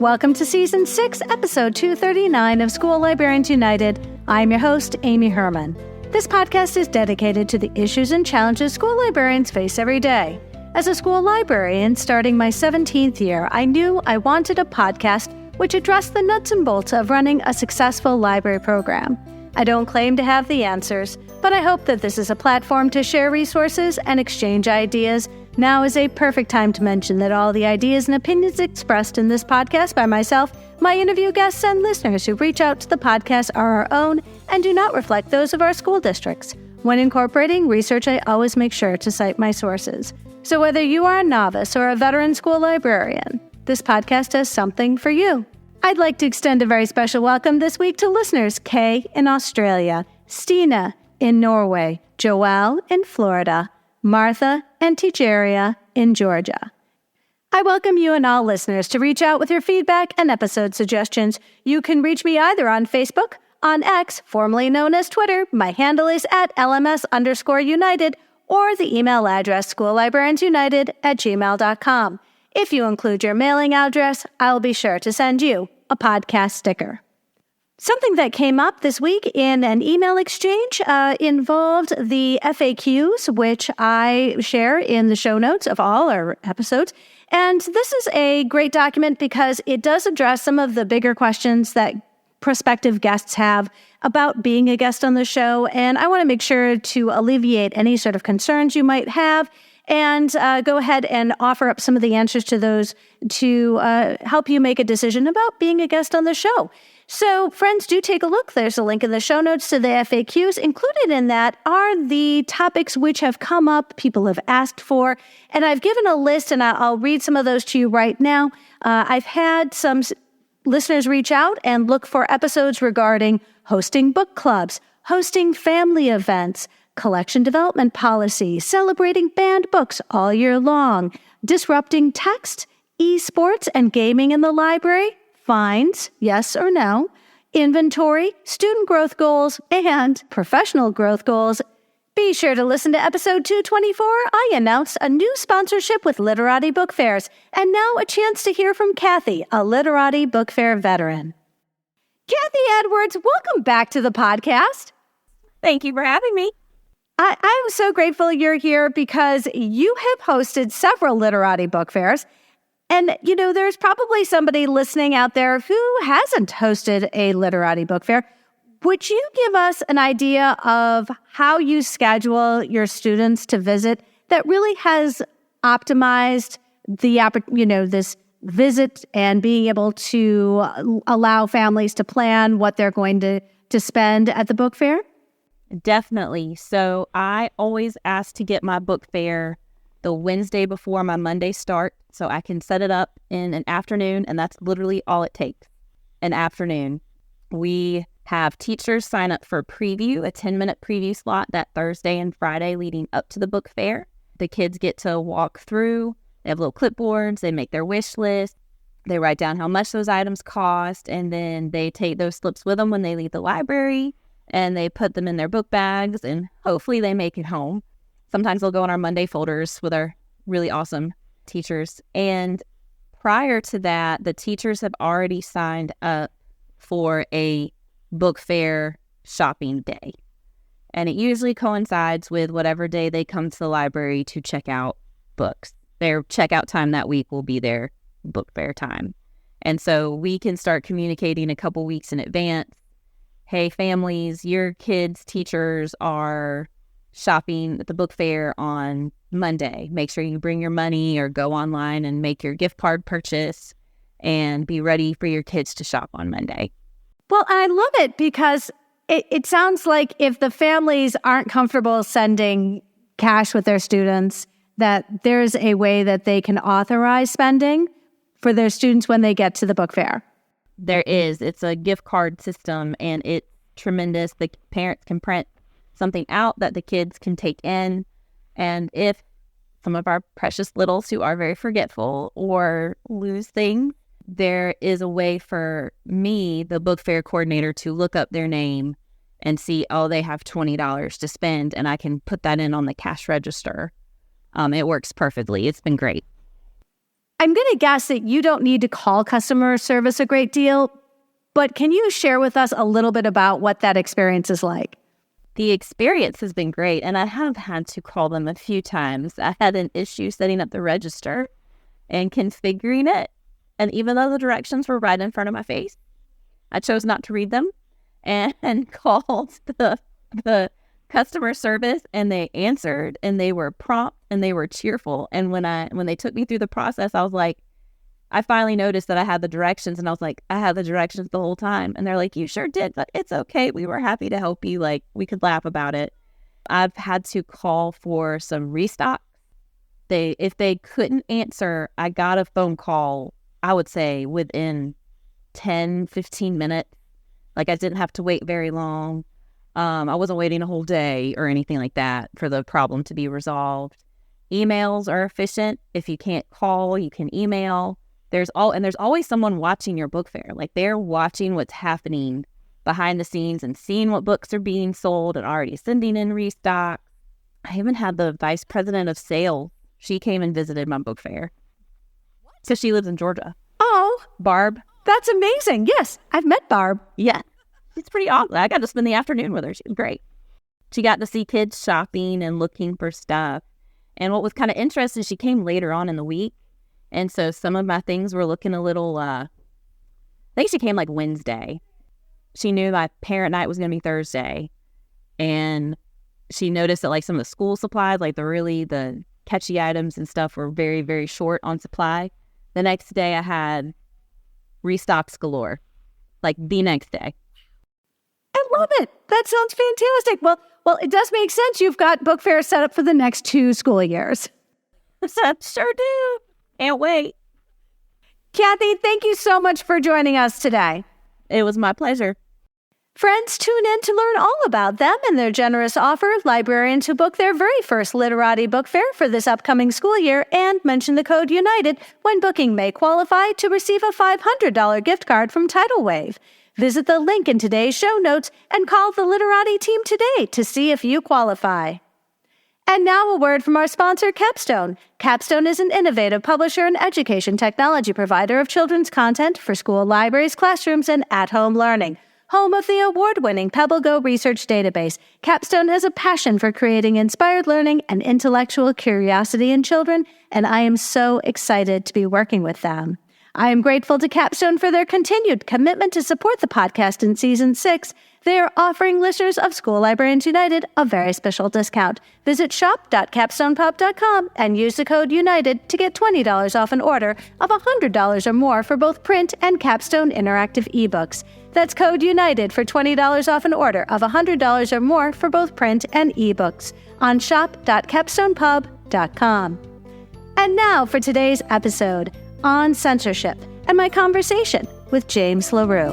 Welcome to Season 6, Episode 239 of School Librarians United. I'm your host, Amy Herman. This podcast is dedicated to the issues and challenges school librarians face every day. As a school librarian starting my 17th year, I knew I wanted a podcast which addressed the nuts and bolts of running a successful library program. I don't claim to have the answers, but I hope that this is a platform to share resources and exchange ideas. Now is a perfect time to mention that all the ideas and opinions expressed in this podcast by myself, my interview guests, and listeners who reach out to the podcast are our own and do not reflect those of our school districts. When incorporating research, I always make sure to cite my sources. So whether you are a novice or a veteran school librarian, this podcast has something for you. I'd like to extend a very special welcome this week to listeners Kay in Australia, Stina in Norway, Joelle in Florida, Martha and Tigeria in Georgia. I welcome you and all listeners to reach out with your feedback and episode suggestions. You can reach me either on Facebook, on X, formerly known as Twitter. My handle is at LMS_United, or the email address schoollibrariansunited@gmail.com. If you include your mailing address, I'll be sure to send you a podcast sticker. Something that came up this week in an email exchange involved the FAQs, which I share in the show notes of all our episodes. And this is a great document because it does address some of the bigger questions that prospective guests have about being a guest on the show. And I want to make sure to alleviate any sort of concerns you might have and go ahead and offer up some of the answers to those to help you make a decision about being a guest on the show. So, friends, do take a look. There's a link in the show notes to the FAQs. Included in that are the topics which have come up, people have asked for, and I've given a list, and I'll read some of those to you right now. I've had some listeners reach out and look for episodes regarding hosting book clubs, hosting family events, collection development policy, celebrating banned books all year long, disrupting text, esports and gaming in the library, fines, yes or no, inventory, student growth goals, and professional growth goals. Be sure to listen to episode 224. I announced a new sponsorship with Literati Book Fairs, and now a chance to hear from Kathi, a Literati Book Fair veteran. Kathi Edwards, welcome back to the podcast. Thank you for having me. I'm so grateful you're here because you have hosted several Literati Book Fairs. And, you know, there's probably somebody listening out there who hasn't hosted a Literati Book Fair. Would you give us an idea of how you schedule your students to visit that really has optimized this visit and being able to allow families to plan what they're going to spend at the book fair? Definitely. So I always ask to get my book fair the Wednesday before my Monday start so I can set it up in an afternoon, and that's literally all it takes, an afternoon. We have teachers sign up for preview, a 10-minute preview slot that Thursday and Friday leading up to the book fair. The kids get to walk through. They have little clipboards. They make their wish list. They write down how much those items cost, and then they take those slips with them when they leave the library, and they put them in their book bags, and hopefully they make it home. Sometimes they'll go in our Monday folders with our really awesome teachers. And prior to that, the teachers have already signed up for a book fair shopping day. And it usually coincides with whatever day they come to the library to check out books. Their checkout time that week will be their book fair time. And so we can start communicating a couple weeks in advance. Hey, families, your kids' teachers are shopping at the book fair on Monday. Make sure you bring your money or go online and make your gift card purchase and be ready for your kids to shop on Monday. Well, I love it because it sounds like if the families aren't comfortable sending cash with their students, that there's a way that they can authorize spending for their students when they get to the book fair. There is. It's a gift card system, and it's tremendous. The parents can print something out that the kids can take in. And if some of our precious littles who are very forgetful or lose things, there is a way for me, the book fair coordinator, to look up their name and see, oh, they have $20 to spend, and I can put that in on the cash register. It works perfectly. It's been great. I'm going to guess that you don't need to call customer service a great deal, but can you share with us a little bit about what that experience is like? The experience has been great, and I have had to call them a few times. I had an issue setting up the register and configuring it, and even though the directions were right in front of my face, I chose not to read them and called the customer service, and they answered, and they were prompt and they were cheerful. And when they took me through the process, I was like, I finally noticed that I had the directions, and I was like, I had the directions the whole time. And they're like, you sure did, but it's okay. We were happy to help you. Like, we could laugh about it. I've had to call for some restock. If they couldn't answer, I got a phone call, I would say within 10, 15 minutes. Like, I didn't have to wait very long. I wasn't waiting a whole day or anything like that for the problem to be resolved. Emails are efficient. If you can't call, you can email. There's always someone watching your book fair. Like, they're watching what's happening behind the scenes and seeing what books are being sold and already sending in restock. I even had the vice president of sales. She came and visited my book fair. So she lives in Georgia. Oh, Barb. That's amazing. Yes, I've met Barb. Yeah. It's pretty awesome. I got to spend the afternoon with her. She was great. She got to see kids shopping and looking for stuff. And what was kind of interesting, she came later on in the week. And so some of my things were looking a little, I think she came like Wednesday. She knew my parent night was going to be Thursday. And she noticed that like some of the school supplies, like the catchy items and stuff were very, very short on supply. The next day I had restocks galore, like the next day. I love it. That sounds fantastic. Well, it does make sense. You've got book fairs set up for the next 2 school years. Sure do. Can't wait. Kathi, thank you so much for joining us today. It was my pleasure. Friends, tune in to learn all about them and their generous offer. Librarians who book their very first Literati Book Fair for this upcoming school year and mention the code UNITED when booking may qualify to receive a $500 gift card from Titlewave. Visit the link in today's show notes and call the Literati team today to see if you qualify. And now a word from our sponsor, Capstone. Capstone is an innovative publisher and education technology provider of children's content for school libraries, classrooms, and at-home learning. Home of the award-winning PebbleGo research database, Capstone has a passion for creating inspired learning and intellectual curiosity in children, and I am so excited to be working with them. I am grateful to Capstone for their continued commitment to support the podcast in Season 6. They are offering listeners of School Librarians United a very special discount. Visit shop.capstonepub.com and use the code UNITED to get $20 off an order of $100 or more for both print and Capstone interactive ebooks. That's code UNITED for $20 off an order of $100 or more for both print and ebooks on shop.capstonepub.com. And now for today's episode, On Censorship, and my conversation with James LaRue.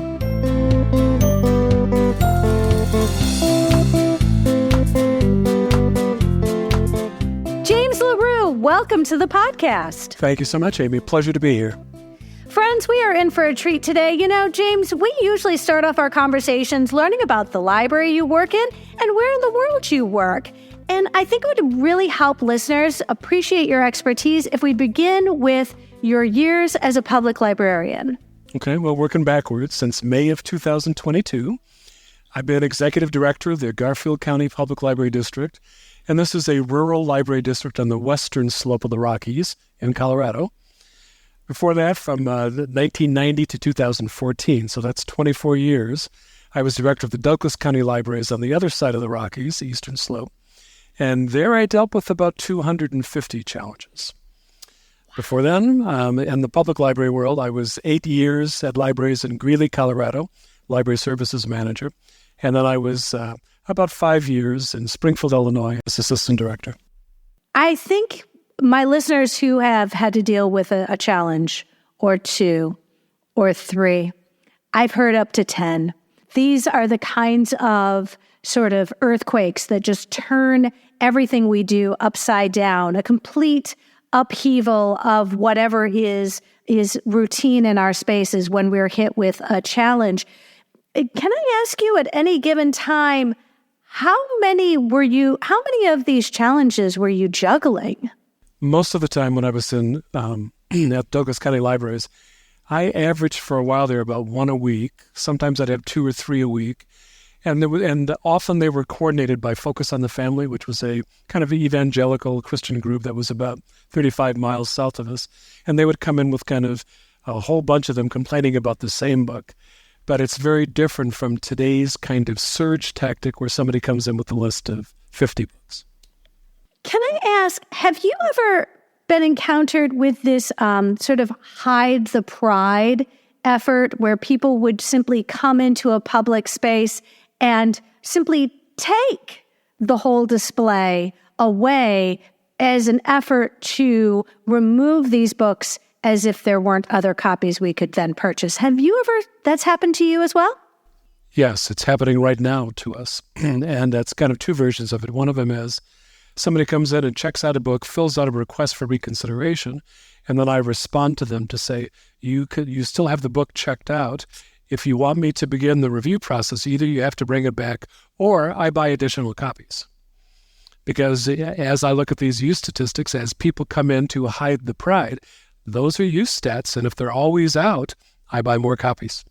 James LaRue, welcome to the podcast. Thank you so much, Amy. Pleasure to be here. Friends, we are in for a treat today. You know, James, we usually start off our conversations learning about the library you work in and where in the world you work. And I think it would really help listeners appreciate your expertise if we begin with your years as a public librarian. Okay, well, working backwards, since May of 2022, I've been executive director of the Garfield County Public Library District, and this is a rural library district on the western slope of the Rockies in Colorado. Before that, from 1990 to 2014, so that's 24 years, I was director of the Douglas County Libraries on the other side of the Rockies, the eastern slope, and there I dealt with about 250 challenges. Before then, in the public library world, I was 8 years at libraries in Greeley, Colorado, library services manager. And then I was about 5 years in Springfield, Illinois, as assistant director. I think my listeners who have had to deal with a challenge or 2 or 3, I've heard up to 10. These are the kinds of sort of earthquakes that just turn everything we do upside down, a complete upheaval of whatever is routine in our spaces when we're hit with a challenge. Can I ask you at any given time, how many of these challenges were you juggling? Most of the time when I was in at Douglas County Libraries, I averaged for a while there about one a week. Sometimes I'd have 2 or 3 a week. And often they were coordinated by Focus on the Family, which was a kind of evangelical Christian group that was about 35 miles south of us. And they would come in with kind of a whole bunch of them complaining about the same book. But it's very different from today's kind of surge tactic where somebody comes in with a list of 50 books. Can I ask, have you ever been encountered with this sort of hide the pride effort where people would simply come into a public space and simply take the whole display away as an effort to remove these books as if there weren't other copies we could then purchase? Have you ever, that's happened to you as well? Yes, it's happening right now to us. And that's kind of two versions of it. One of them is somebody comes in and checks out a book, fills out a request for reconsideration, and then I respond to them to say, you still have the book checked out. If you want me to begin the review process, either you have to bring it back or I buy additional copies. Because as I look at these use statistics, as people come in to hide the pride, those are use stats, and if they're always out, I buy more copies.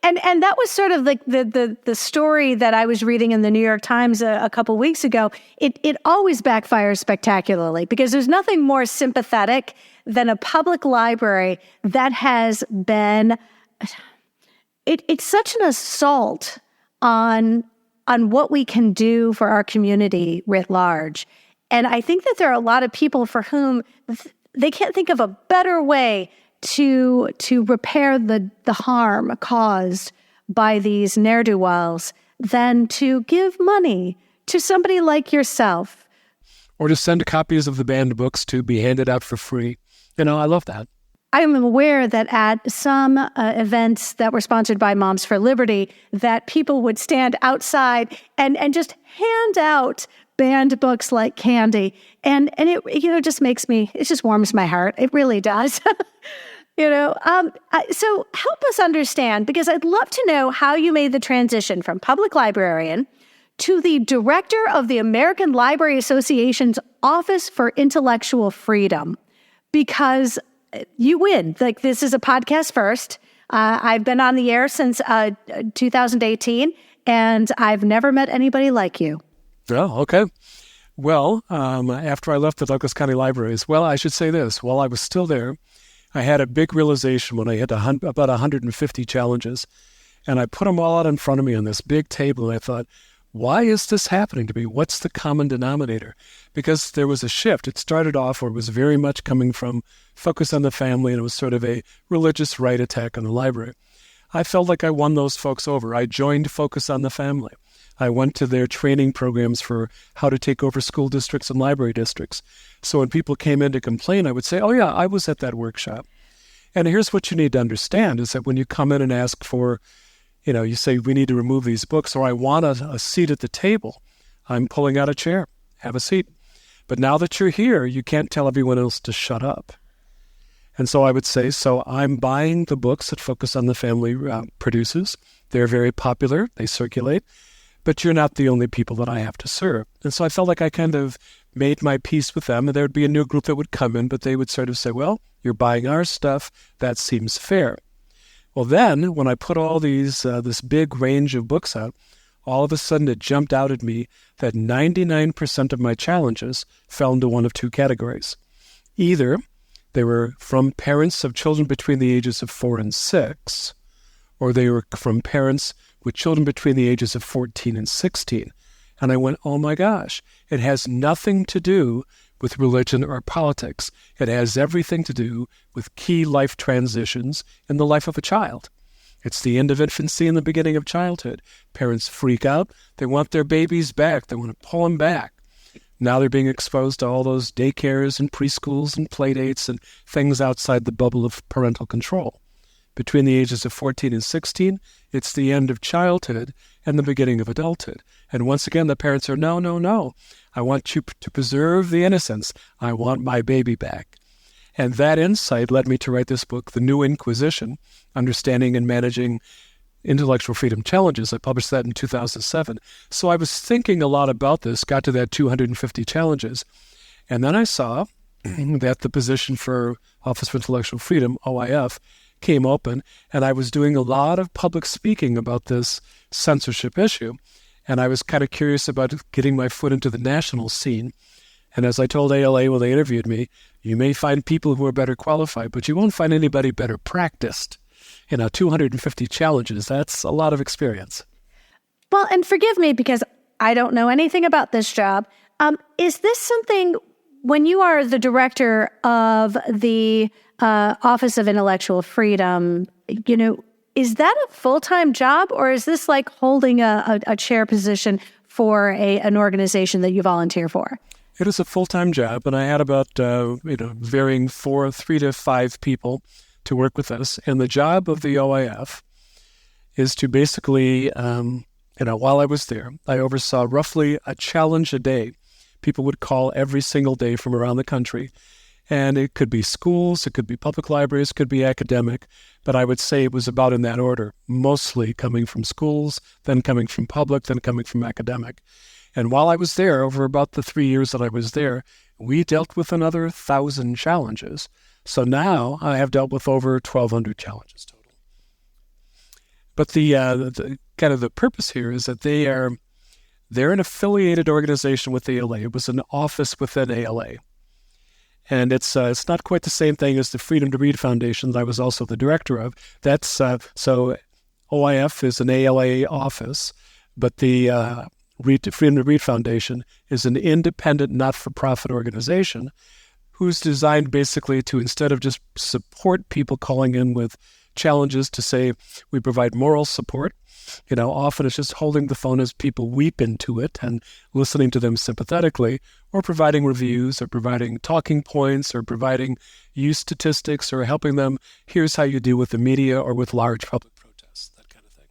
And that was sort of like the story that I was reading in the New York Times a couple weeks ago. It always backfires spectacularly because there's nothing more sympathetic than a public library that has been, it's such an assault on what we can do for our community writ large. And I think that there are a lot of people for whom they can't think of a better way to repair the harm caused by these ne'er-do-wells than to give money to somebody like yourself. Or to send copies of the banned books to be handed out for free. I love that. I am aware that at some events that were sponsored by Moms for Liberty, that people would stand outside and just hand out banned books like candy. And it just makes me, it just warms my heart. It really does. So help us understand, because I'd love to know how you made the transition from public librarian to the director of the American Library Association's Office for Intellectual Freedom, because you win. Like, this is a podcast first. I've been on the air since 2018, and I've never met anybody like you. Oh, okay. Well, after I left the Douglas County Libraries, I should say this. While I was still there, I had a big realization when I hit about 150 challenges, and I put them all out in front of me on this big table, and I thought, why is this happening to me? What's the common denominator? Because there was a shift. It started off where it was very much coming from Focus on the Family, and it was sort of a religious right attack on the library. I felt like I won those folks over. I joined Focus on the Family. I went to their training programs for how to take over school districts and library districts. So when people came in to complain, I would say, oh yeah, I was at that workshop. And here's what you need to understand is that when you come in and ask for, you say, we need to remove these books, or I want a seat at the table, I'm pulling out a chair, have a seat. But now that you're here, you can't tell everyone else to shut up. And so I would say, so I'm buying the books that Focus on the Family produces. They're very popular. They circulate. But you're not the only people that I have to serve. And so I felt like I kind of made my peace with them, and there would be a new group that would come in, but they would sort of say, well, you're buying our stuff. That seems fair. Well, then, when I put all these this big range of books out, all of a sudden it jumped out at me that 99% of my challenges fell into one of two categories. Either they were from parents of children between the ages of 4 and 6, or they were from parents with children between the ages of 14 and 16. And I went, oh my gosh, it has nothing to do with religion or politics. It has everything to do with key life transitions in the life of a child. It's the end of infancy and the beginning of childhood. Parents freak out. They want their babies back. They want to pull them back. Now they're being exposed to all those daycares and preschools and play dates and things outside the bubble of parental control. Between the ages of 14 and 16, it's the end of childhood and the beginning of adulthood. And once again, the parents are, no. I want you to preserve the innocence. I want my baby back. And that insight led me to write this book, The New Inquisition, Understanding and Managing Intellectual Freedom Challenges. I published that in 2007. So I was thinking a lot about this, got to that 250 challenges. And then I saw that the position for Office for Intellectual Freedom, OIF, came open, and I was doing a lot of public speaking about this censorship issue, and I was kind of curious about getting my foot into the national scene. And as I told ALA when they interviewed me, you may find people who are better qualified, but you won't find anybody better practiced. 250 challenges, that's a lot of experience. Well, and forgive me because I don't know anything about this job. Is this something, when you are the director of the Office of Intellectual Freedom, is that a full-time job, or is this like holding a chair position for an organization that you volunteer for? It is a full-time job, and I had about, varying 3 to 5 people to work with us. And the job of the OIF is to basically, while I was there, I oversaw roughly a challenge a day. People would call every single day from around the country. And it could be schools, it could be public libraries, it could be academic, but I would say it was about in that order, mostly coming from schools, then coming from public, then coming from academic. And while I was there, over about the 3 years that I was there, we dealt with another 1,000 challenges. So now I have dealt with over 1,200 challenges total. But the kind of the purpose here is that they're an affiliated organization with ALA. It was an office within ALA. And it's not quite the same thing as the Freedom to Read Foundation that I was also the director of. That's so OIF is an ALA office, but the Freedom to Read Foundation is an independent, not-for-profit organization who's designed basically to, instead of just support people calling in with challenges, to say we provide moral support. Often it's just holding the phone as people weep into it and listening to them sympathetically, or providing reviews, or providing talking points, or providing use statistics, or helping them, here's how you deal with the media or with large public protests, that kind of thing.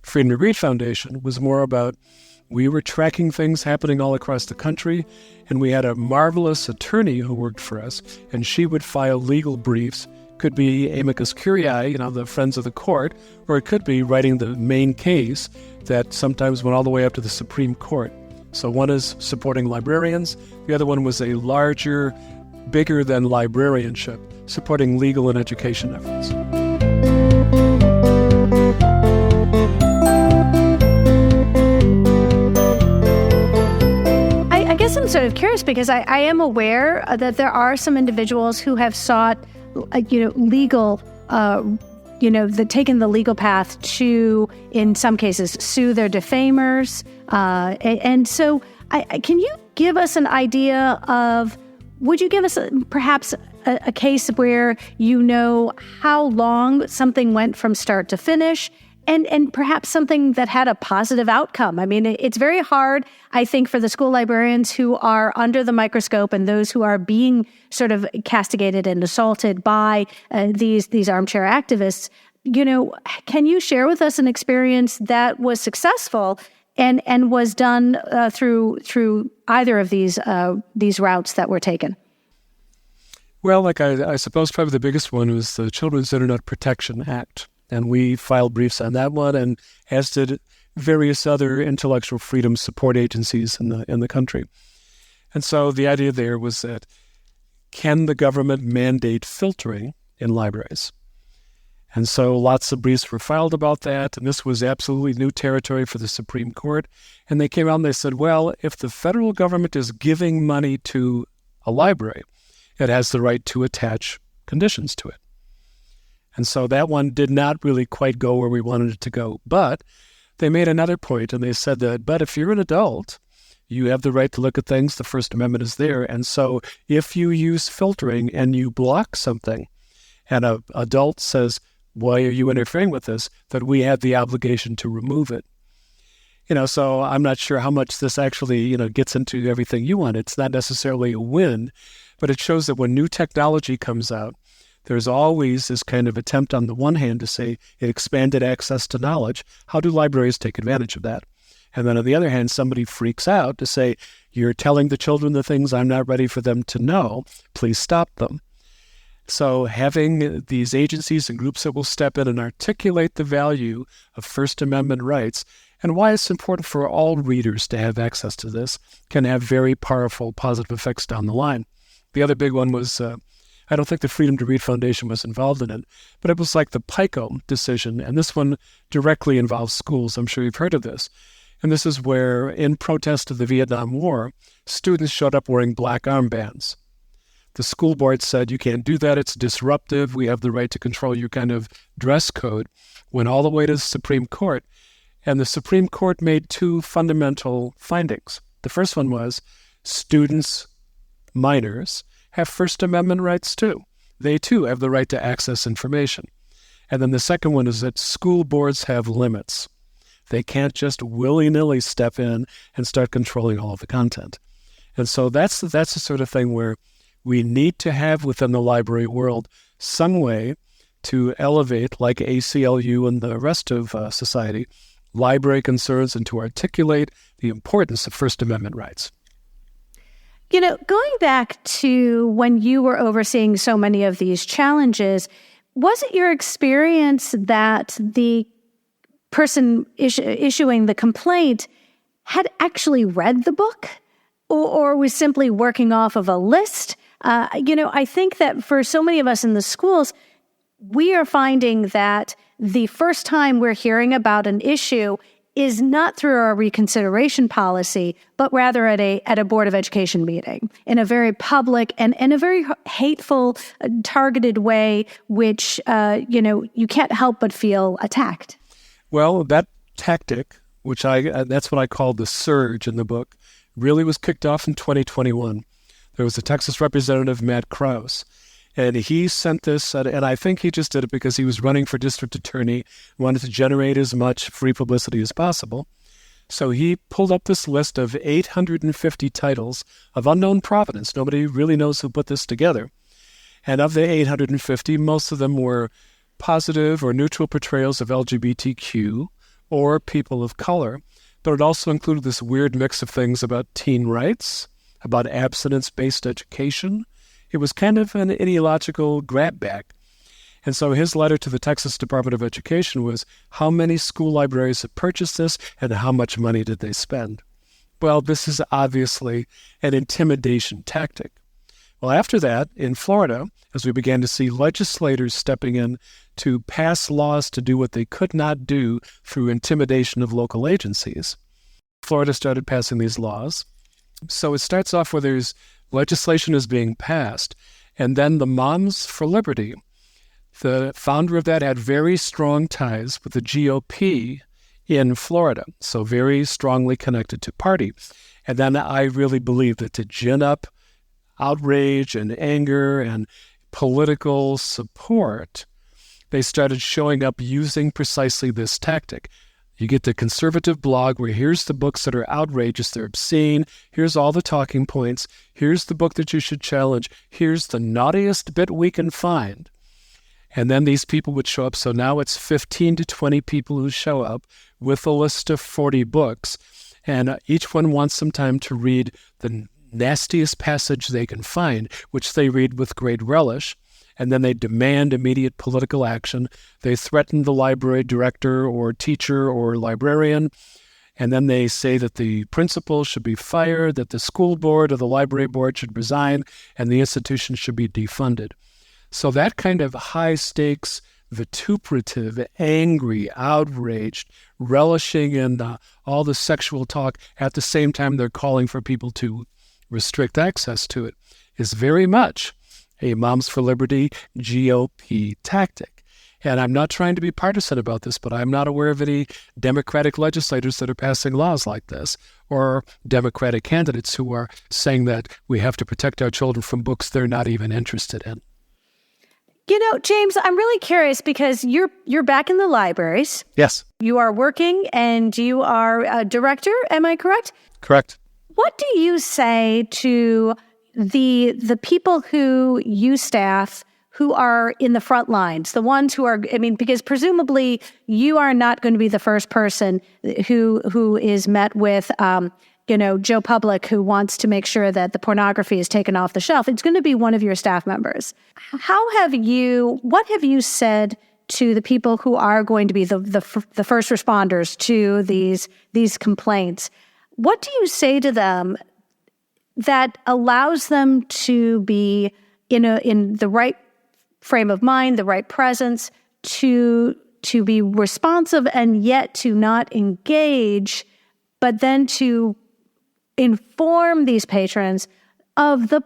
Freedom to Read Foundation was more about, we were tracking things happening all across the country, and we had a marvelous attorney who worked for us, and she would file legal briefs. Could be amicus curiae, the friends of the court, or it could be writing the main case that sometimes went all the way up to the Supreme Court. So one is supporting librarians. The other one was a larger, bigger than librarianship, supporting legal and education efforts. I guess I'm sort of curious because I am aware that there are some individuals who have sought legal, taken the legal path to, in some cases, sue their defamers. And so can you give us an idea of, would you give us perhaps a case where how long something went from start to finish, and perhaps something that had a positive outcome? I mean, it's very hard, I think, for the school librarians who are under the microscope and those who are being sort of castigated and assaulted by these armchair activists. Can you share with us an experience that was successful and was done through either of these routes that were taken? Well, I suppose probably the biggest one was the Children's Internet Protection Act. And we filed briefs on that one, and as did various other intellectual freedom support agencies in the country. And so the idea there was that, can the government mandate filtering in libraries? And so lots of briefs were filed about that, and this was absolutely new territory for the Supreme Court. And they came out and they said, well, if the federal government is giving money to a library, it has the right to attach conditions to it. And so that one did not really quite go where we wanted it to go. But they made another point, and they said that, but if you're an adult, you have the right to look at things. The First Amendment is there. And so if you use filtering and you block something, and an adult says, why are you interfering with this, that we have the obligation to remove it. So I'm not sure how much this actually, gets into everything you want. It's not necessarily a win, but it shows that when new technology comes out, there's always this kind of attempt on the one hand to say it expanded access to knowledge. How do libraries take advantage of that? And then on the other hand, somebody freaks out to say, you're telling the children the things I'm not ready for them to know. Please stop them. So having these agencies and groups that will step in and articulate the value of First Amendment rights and why it's important for all readers to have access to this can have very powerful positive effects down the line. The other big one was, I don't think the Freedom to Read Foundation was involved in it, but it was like the PICO decision, and this one directly involves schools. I'm sure you've heard of this. And this is where, in protest of the Vietnam War, students showed up wearing black armbands. The school board said, you can't do that, it's disruptive, we have the right to control your kind of dress code, went all the way to the Supreme Court. And the Supreme Court made two fundamental findings. The first one was students, minors, have First Amendment rights too. They too have the right to access information. And then the second one is that school boards have limits. They can't just willy-nilly step in and start controlling all of the content. And so that's the sort of thing where we need to have within the library world some way to elevate, like ACLU and the rest of society, library concerns and to articulate the importance of First Amendment rights. You know, going back to when you were overseeing so many of these challenges, was it your experience that the person issuing the complaint had actually read the book or was simply working off of a list? I think that for so many of us in the schools, we are finding that the first time we're hearing about an issue is not through our reconsideration policy, but rather at a Board of Education meeting in a very public and in a very hateful, targeted way, which, you can't help but feel attacked. Well, that tactic, which that's what I called the surge in the book, really was kicked off in 2021. There was a Texas representative, Matt Krause, and he sent this, and I think he just did it because he was running for district attorney, wanted to generate as much free publicity as possible. So he pulled up this list of 850 titles of unknown provenance. Nobody really knows who put this together. And of the 850, most of them were positive or neutral portrayals of LGBTQ or people of color, but it also included this weird mix of things about teen rights, about abstinence-based education. It was kind of an ideological grab bag. And so his letter to the Texas Department of Education was, how many school libraries have purchased this and how much money did they spend? Well, this is obviously an intimidation tactic. Well, after that, in Florida, as we began to see legislators stepping in to pass laws to do what they could not do through intimidation of local agencies, Florida started passing these laws. So it starts off where there's legislation is being passed, and then the Moms for Liberty, the founder of that, had very strong ties with the GOP in Florida, so very strongly connected to party. And then I really believe that to gin up outrage and anger and political support, they started showing up using precisely this tactic. You get the conservative blog where here's the books that are outrageous, they're obscene, here's all the talking points, here's the book that you should challenge, here's the naughtiest bit we can find. And then these people would show up. So now it's 15 to 20 people who show up with a list of 40 books, and each one wants some time to read the nastiest passage they can find, which they read with great relish. And then they demand immediate political action. They threaten the library director or teacher or librarian. And then they say that the principal should be fired, that the school board or the library board should resign, and the institution should be defunded. So that kind of high-stakes, vituperative, angry, outraged, relishing in all the sexual talk, at the same time they're calling for people to restrict access to it, is very much a Moms for Liberty GOP tactic. And I'm not trying to be partisan about this, but I'm not aware of any Democratic legislators that are passing laws like this, or Democratic candidates who are saying that we have to protect our children from books they're not even interested in. You know, James, I'm really curious because you're back in the libraries. Yes. You are working and you are a director, am I correct? Correct. What do you say to the people who you staff who are in the front lines, the ones who are, because presumably you are not going to be the first person who is met with, Joe Public who wants to make sure that the pornography is taken off the shelf. It's going to be one of your staff members. What have you said to the people who are going to be the first responders to these complaints? What do you say to them that allows them to be in the right frame of mind, the right presence, to be responsive and yet to not engage, but then to inform these patrons of the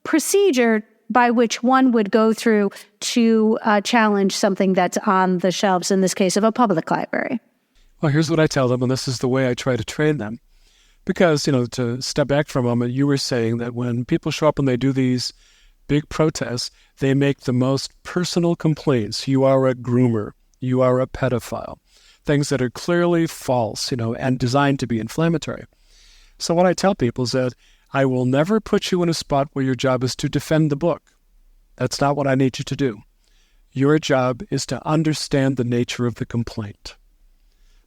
procedure by which one would go through to challenge something that's on the shelves, in this case of a public library. Well, here's what I tell them, and this is the way I try to train them. Because, to step back for a moment, you were saying that when people show up and they do these big protests, they make the most personal complaints. You are a groomer. You are a pedophile. Things that are clearly false, and designed to be inflammatory. So what I tell people is that I will never put you in a spot where your job is to defend the book. That's not what I need you to do. Your job is to understand the nature of the complaint.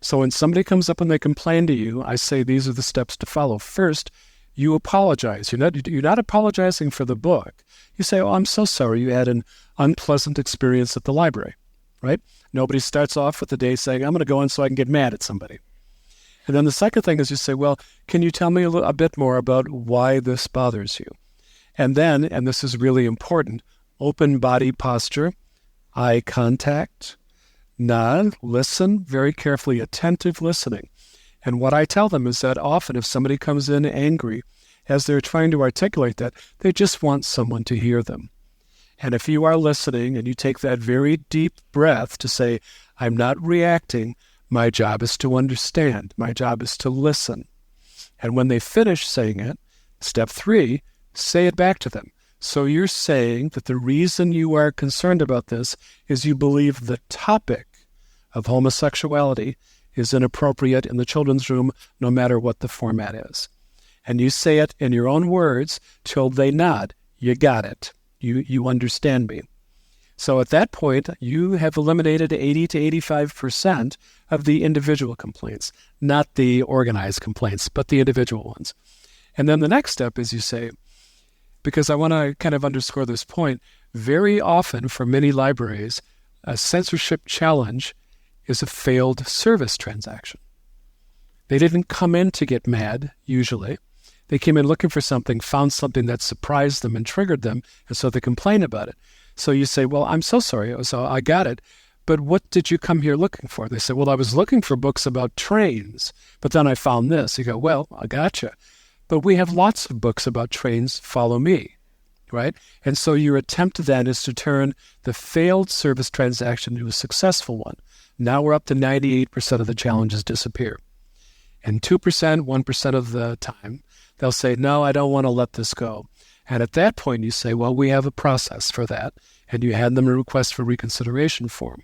So when somebody comes up and they complain to you, I say these are the steps to follow. First, you apologize. You're not apologizing for the book. You say, oh, I'm so sorry you had an unpleasant experience at the library, right? Nobody starts off with the day saying, I'm going to go in so I can get mad at somebody. And then the second thing is you say, well, can you tell me a bit more about why this bothers you? And then, and this is really important, open body posture, eye contact, nod, listen very carefully, attentive listening. And what I tell them is that often if somebody comes in angry, as they're trying to articulate that, they just want someone to hear them. And if you are listening and you take that very deep breath to say, I'm not reacting, my job is to understand, my job is to listen. And when they finish saying it, step 3, say it back to them. So you're saying that the reason you are concerned about this is you believe the topic of homosexuality is inappropriate in the children's room, no matter what the format is. And you say it in your own words till they nod. You got it. You understand me. So at that point, you have eliminated 80 to 85% of the individual complaints, not the organized complaints, but the individual ones. And then the next step is you say, because I want to kind of underscore this point, very often for many libraries, a censorship challenge is a failed service transaction. They didn't come in to get mad, usually. They came in looking for something, found something that surprised them and triggered them, and so they complain about it. So you say, well, I'm so sorry, so I got it, but what did you come here looking for? They say, well, I was looking for books about trains, but then I found this. You go, well, I gotcha. But we have lots of books about trains, follow me, right? And so your attempt then is to turn the failed service transaction into a successful one. Now we're up to 98% of the challenges disappear. And 2%, 1% of the time, they'll say, no, I don't want to let this go. And at that point, you say, well, we have a process for that. And you hand them a request for reconsideration form.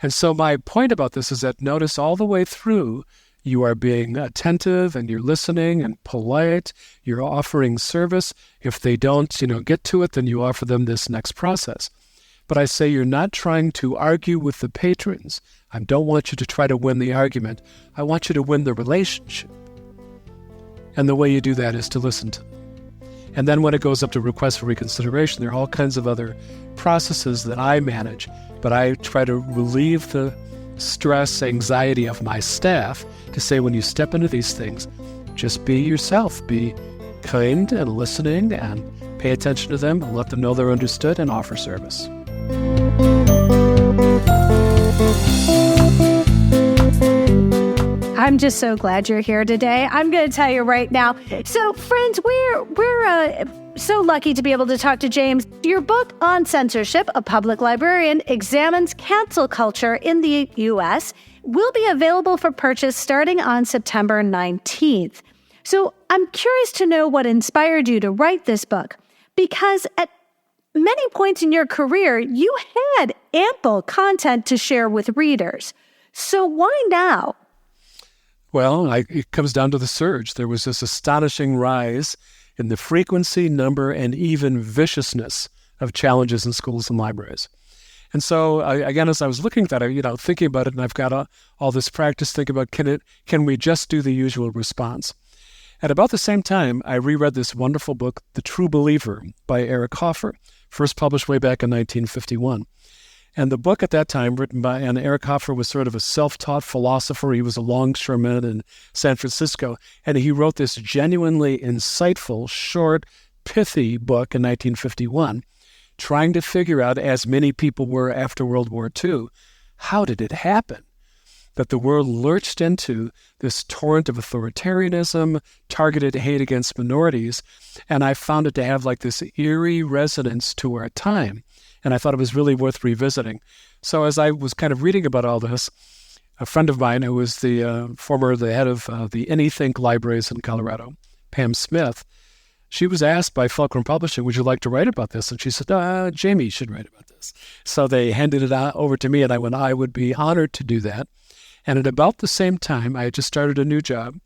And so my point about this is that notice all the way through, you are being attentive and you're listening and polite. You're offering service. If they don't, get to it, then you offer them this next process. But I say you're not trying to argue with the patrons. I don't want you to try to win the argument. I want you to win the relationship. And the way you do that is to listen to them. And then when it goes up to request for reconsideration, there are all kinds of other processes that I manage, but I try to relieve the stress, anxiety of my staff to say when you step into these things, just be yourself, be kind and listening and pay attention to them and let them know they're understood and offer service. I'm just so glad you're here today. I'm going to tell you right now. So, friends, we're so lucky to be able to talk to James. Your book, On Censorship, A Public Librarian Examines Cancel Culture in the U.S., will be available for purchase starting on September 19th. So I'm curious to know what inspired you to write this book, because at many points in your career, you had ample content to share with readers. So why now? Well, it comes down to the surge. There was this astonishing rise in the frequency, number, and even viciousness of challenges in schools and libraries. And so, again, as I was looking at it, thinking about it, and I've got all this practice thinking about, can we just do the usual response? At about the same time, I reread this wonderful book, The True Believer, by Eric Hoffer, first published way back in 1951. And the book at that time, written by, and Eric Hoffer was sort of a self-taught philosopher. He was a longshoreman in San Francisco, and he wrote this genuinely insightful, short, pithy book in 1951, trying to figure out, as many people were after World War II, how did it happen that the world lurched into this torrent of authoritarianism, targeted hate against minorities, and I found it to have like this eerie resonance to our time. And I thought it was really worth revisiting. So as I was kind of reading about all this, a friend of mine who was the head of the Anythink libraries in Colorado, Pam Smith, she was asked by Fulcrum Publishing, would you like to write about this? And she said, Jamie should write about this. So they handed it over to me, and I would be honored to do that. And at about the same time, I had just started a new job.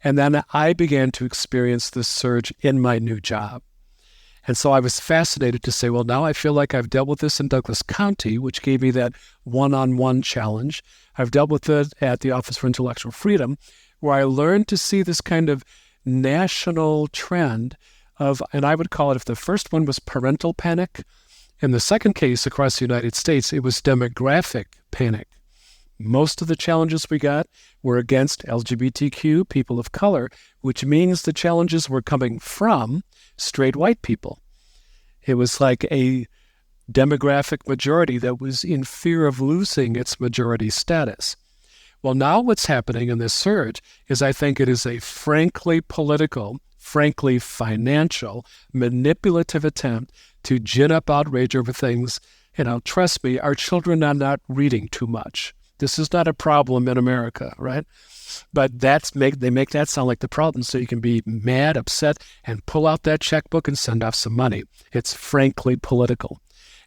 And then I began to experience this surge in my new job. And so I was fascinated to say, well, now I feel like I've dealt with this in Douglas County, which gave me that one-on-one challenge. I've dealt with it at the Office for Intellectual Freedom, where I learned to see this kind of national trend of, and I would call it, if the first one was parental panic, in the second case across the United States, it was demographic panic. Most of the challenges we got were against LGBTQ, people of color, which means the challenges were coming from straight white people. It was like a demographic majority that was in fear of losing its majority status. Well, now what's happening in this surge is I think it is a frankly political, frankly financial, manipulative attempt to gin up outrage over things. Trust me, our children are not reading too much. This is not a problem in America, right? But they make that sound like the problem, so you can be mad, upset, and pull out that checkbook and send off some money. It's frankly political.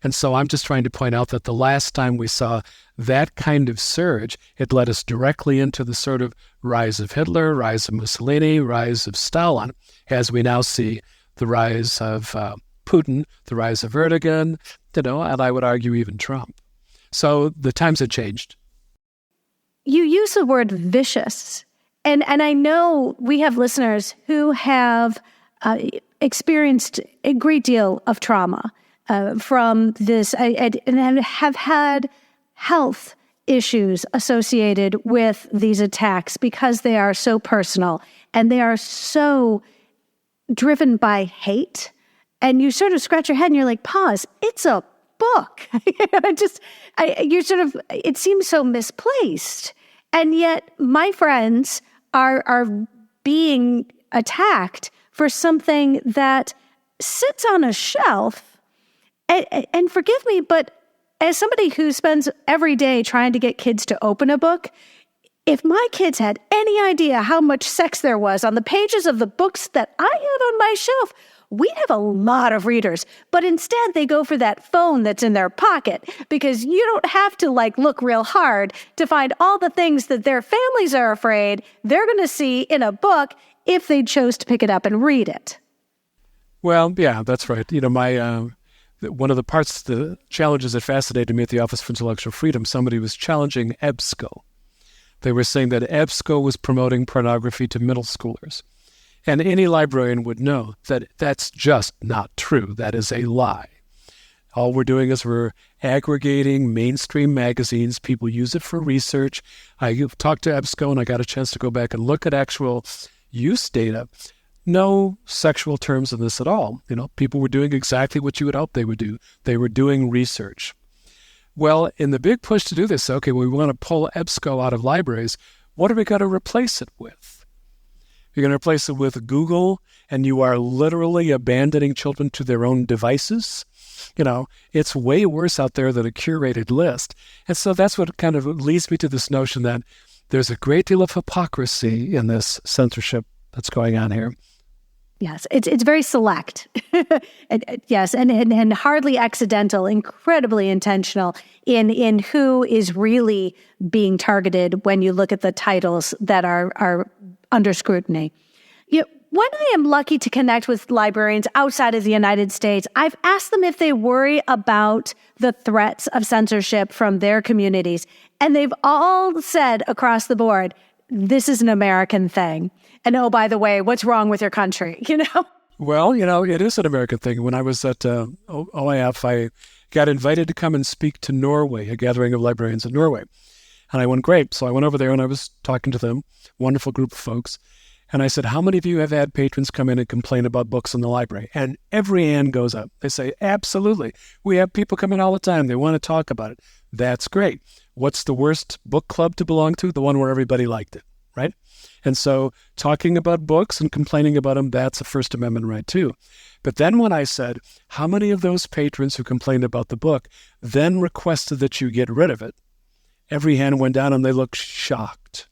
And so I'm just trying to point out that the last time we saw that kind of surge, it led us directly into the sort of rise of Hitler, rise of Mussolini, rise of Stalin, as we now see the rise of Putin, the rise of Erdogan, and I would argue even Trump. So the times have changed. You use the word vicious, and I know we have listeners who have experienced a great deal of trauma from this and have had health issues associated with these attacks because they are so personal and they are so driven by hate. And you sort of scratch your head and you're like, pause, it's a book. It seems so misplaced. And yet my friends are being attacked for something that sits on a shelf. And forgive me, but as somebody who spends every day trying to get kids to open a book, if my kids had any idea how much sex there was on the pages of the books that I had on my shelf, we'd have a lot of readers. But instead, they go for that phone that's in their pocket because you don't have to look real hard to find all the things that their families are afraid they're going to see in a book if they chose to pick it up and read it. Well, yeah, that's right. One of the challenges that fascinated me at the Office for Intellectual Freedom, somebody was challenging EBSCO. They were saying that EBSCO was promoting pornography to middle schoolers. And any librarian would know that that's just not true. That is a lie. All we're doing is we're aggregating mainstream magazines. People use it for research. I talked to EBSCO and I got a chance to go back and look at actual use data. No sexual terms in this at all. People were doing exactly what you would hope they would do. They were doing research. Well, in the big push to do this, we want to pull EBSCO out of libraries. What are we going to replace it with? You're going to replace it with Google, and you are literally abandoning children to their own devices. It's way worse out there than a curated list. And so that's what kind of leads me to this notion that there's a great deal of hypocrisy in this censorship that's going on here. Yes, it's very select. Yes, and hardly accidental, incredibly intentional in who is really being targeted when you look at the titles that are under scrutiny. When I am lucky to connect with librarians outside of the United States, I've asked them if they worry about the threats of censorship from their communities, and they've all said across the board, this is an American thing. And oh, by the way, what's wrong with your country? Well, it is an American thing. When I was at OIF, I got invited to come and speak to Norway, a gathering of librarians in Norway. And I went, great. So I went over there and I was talking to them, wonderful group of folks. And I said, how many of you have had patrons come in and complain about books in the library? And every hand goes up. They say, absolutely. We have people come in all the time. They want to talk about it. That's great. What's the worst book club to belong to? The one where everybody liked it, right? And so talking about books and complaining about them, that's a First Amendment right too. But then when I said, how many of those patrons who complained about the book then requested that you get rid of it? Every hand went down and they looked shocked.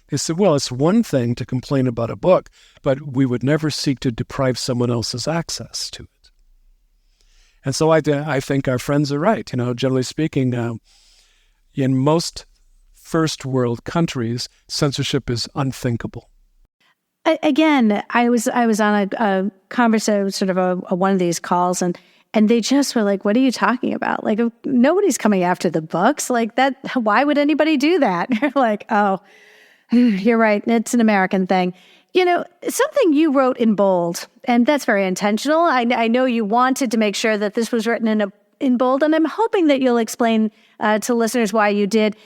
They said, well, it's one thing to complain about a book, but we would never seek to deprive someone else's access to it. And so I think our friends are right. Generally speaking, in most first world countries, censorship is unthinkable. Again, I was on a conversation, sort of a one of these calls, and they just were like, what are you talking about? Like, nobody's coming after the books. Like that, why would anybody do that? You're like, oh, you're right. It's an American thing. Something you wrote in bold, and that's very intentional. I know you wanted to make sure that this was written in bold, and I'm hoping that you'll explain to listeners why you did.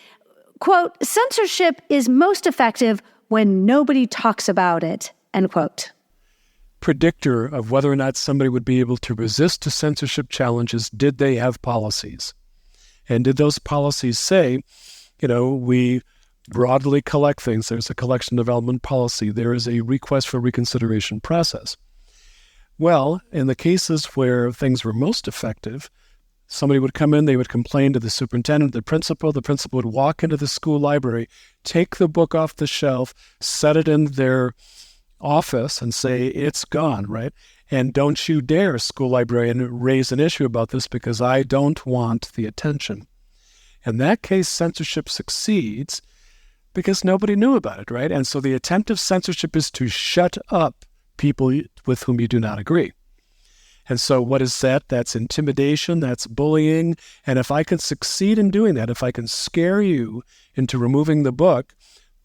Quote, censorship is most effective when nobody talks about it, end quote. Predictor of whether or not somebody would be able to resist to censorship challenges, did they have policies? And did those policies say, we broadly collect things. There's a collection development policy. There is a request for reconsideration process. Well, in the cases where things were most effective, somebody would come in, they would complain to the superintendent, the principal would walk into the school library, take the book off the shelf, set it in their office and say, it's gone, right? And don't you dare, school librarian, raise an issue about this because I don't want the attention. In that case, censorship succeeds because nobody knew about it, right? And so the attempt of censorship is to shut up people with whom you do not agree. And so what is that? That's intimidation, that's bullying. And if I can succeed in doing that, if I can scare you into removing the book,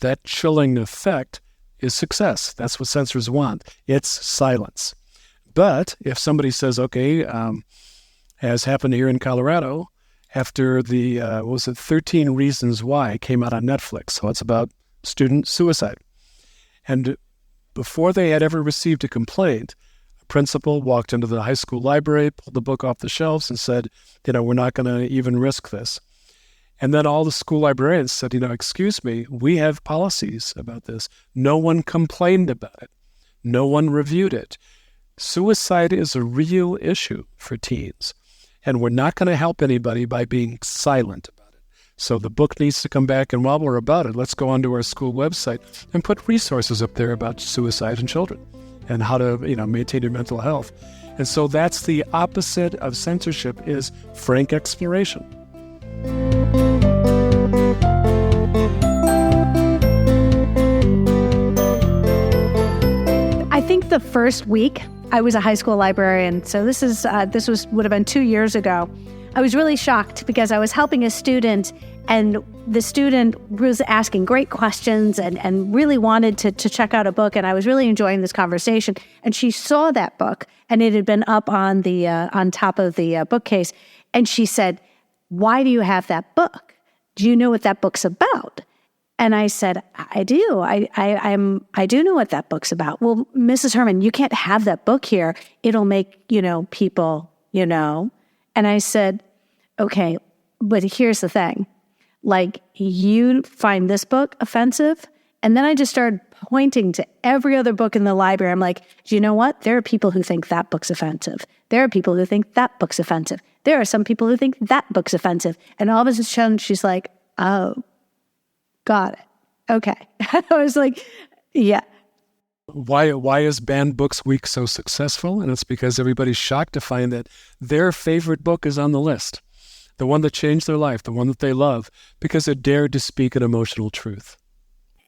that chilling effect is success. That's what censors want. It's silence. But if somebody says, okay, as happened here in Colorado, after the, 13 Reasons Why came out on Netflix. So it's about student suicide. And before they had ever received a complaint, a principal walked into the high school library, pulled the book off the shelves and said, we're not going to even risk this. And then all the school librarians said, excuse me, we have policies about this. No one complained about it. No one reviewed it. Suicide is a real issue for teens. And we're not going to help anybody by being silent about it. So the book needs to come back. And while we're about it, let's go onto our school website and put resources up there about suicide in children and how to, maintain your mental health. And so that's the opposite of censorship, is frank exploration. I think the first week I was a high school librarian, so this would have been 2 years ago. I was really shocked because I was helping a student, and the student was asking great questions and really wanted to check out a book, and I was really enjoying this conversation. And she saw that book, and it had been up on the on top of the bookcase, and she said, "Why do you have that book? Do you know what that book's about?" And I said, I do. I do know what that book's about. Well, Mrs. Herman, you can't have that book here. It'll make, people, And I said, okay, but here's the thing. Like, you find this book offensive? And then I just started pointing to every other book in the library. I'm like, do you know what? There are people who think that book's offensive. There are people who think that book's offensive. There are some people who think that book's offensive. And all of a sudden, she's like, oh, got it. Okay. I was like, yeah. Why is Banned Books Week so successful? And it's because everybody's shocked to find that their favorite book is on the list. The one that changed their life, the one that they love, because it dared to speak an emotional truth.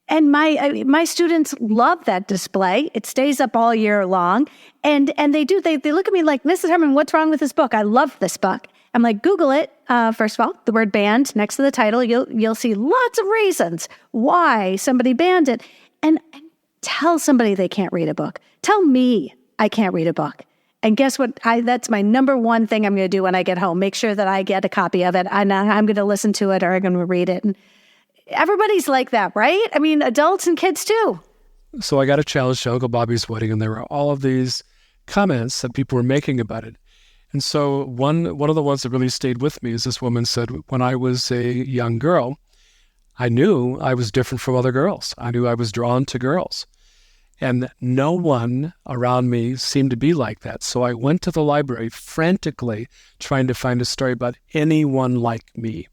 And my students love that display. It stays up all year long. And they look at me like, Mrs. Herman, what's wrong with this book? I love this book. I'm like, Google it. First of all, the word banned next to the title, you'll see lots of reasons why somebody banned it. And tell somebody they can't read a book. Tell me I can't read a book. And guess what? That's my number one thing I'm going to do when I get home. Make sure that I get a copy of it. And I'm going to listen to it or I'm going to read it. And everybody's like that, right? I mean, adults and kids too. So I got a challenge to Uncle Bobby's wedding, and there were all of these comments that people were making about it. And so one of the ones that really stayed with me is this woman said, when I was a young girl, I knew I was different from other girls. I knew I was drawn to girls. And no one around me seemed to be like that. So I went to the library frantically trying to find a story about anyone like me.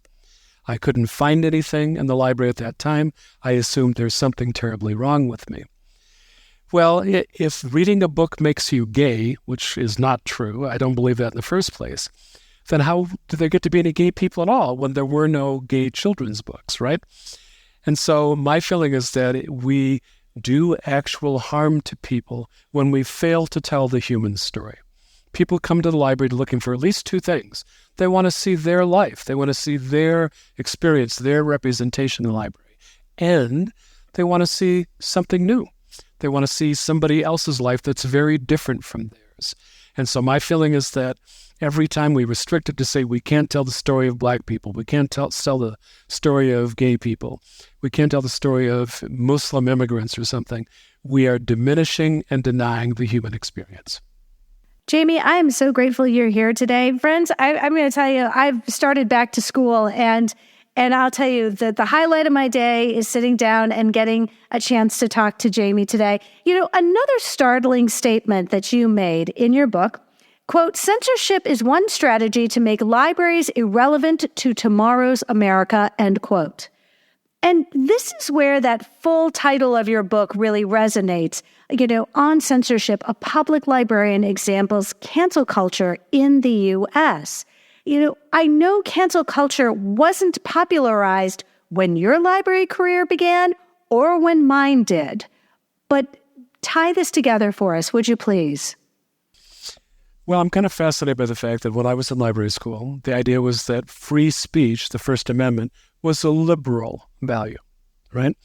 I couldn't find anything in the library at that time. I assumed there's something terribly wrong with me. Well, if reading a book makes you gay, which is not true, I don't believe that in the first place, then how did there get to be any gay people at all when there were no gay children's books, right? And so my feeling is that we do actual harm to people when we fail to tell the human story. People come to the library looking for at least two things. They want to see their life. They want to see their experience, their representation in the library. And they want to see something new. They want to see somebody else's life that's very different from theirs. And so my feeling is that every time we restrict it to say we can't tell the story of Black people, we can't tell the story of gay people, we can't tell the story of Muslim immigrants or something, we are diminishing and denying the human experience. Jamie, I am so grateful you're here today. Friends, I'm going to tell you, I've started back to school, and I'll tell you that the highlight of my day is sitting down and getting a chance to talk to Jamie today. You know, another startling statement that you made in your book, quote, censorship is one strategy to make libraries irrelevant to tomorrow's America, end quote. And this is where that full title of your book really resonates. You know, On Censorship, a public librarian examines cancel culture in the U.S. You know, I know cancel culture wasn't popularized when your library career began or when mine did. But tie this together for us, would you please? Well, I'm kind of fascinated by the fact that when I was in library school, the idea was that free speech, the First Amendment, was a liberal value, right?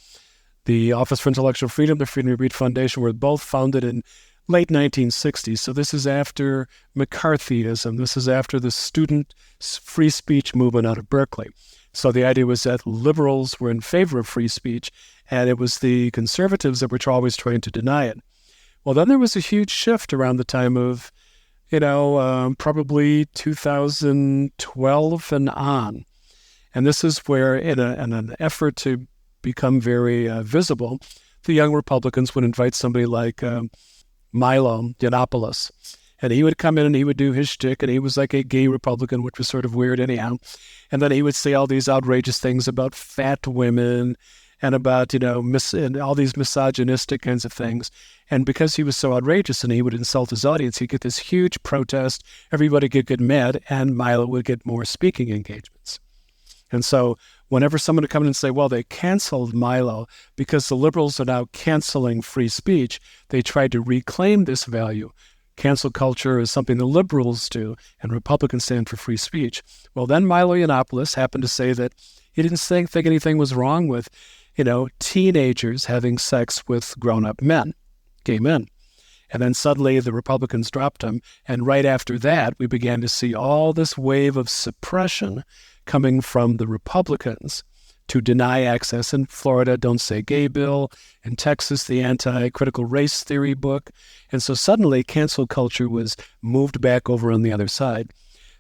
The Office for Intellectual Freedom, the Freedom to Read Foundation were both founded in late 1960s. So this is after McCarthyism. This is after the student free speech movement out of Berkeley. So the idea was that liberals were in favor of free speech, and it was the conservatives that were always trying to deny it. Well, then there was a huge shift around the time of, probably 2012 and on. And this is where, in an effort to become very visible, the young Republicans would invite somebody like Milo Yiannopoulos. And he would come in and he would do his shtick, and he was like a gay Republican, which was sort of weird anyhow. And then he would say all these outrageous things about fat women and about, and all these misogynistic kinds of things. And because he was so outrageous and he would insult his audience, he'd get this huge protest. Everybody would get mad, and Milo would get more speaking engagements. And so whenever someone would come in and say, well, they canceled Milo because the liberals are now canceling free speech, they tried to reclaim this value. Cancel culture is something the liberals do, and Republicans stand for free speech. Well, then Milo Yiannopoulos happened to say that he didn't think anything was wrong with, teenagers having sex with grown-up men, gay men. And then suddenly the Republicans dropped him. And right after that, we began to see all this wave of suppression coming from the Republicans to deny access. In Florida, Don't Say Gay bill. In Texas, the anti-critical race theory book. And so suddenly cancel culture was moved back over on the other side.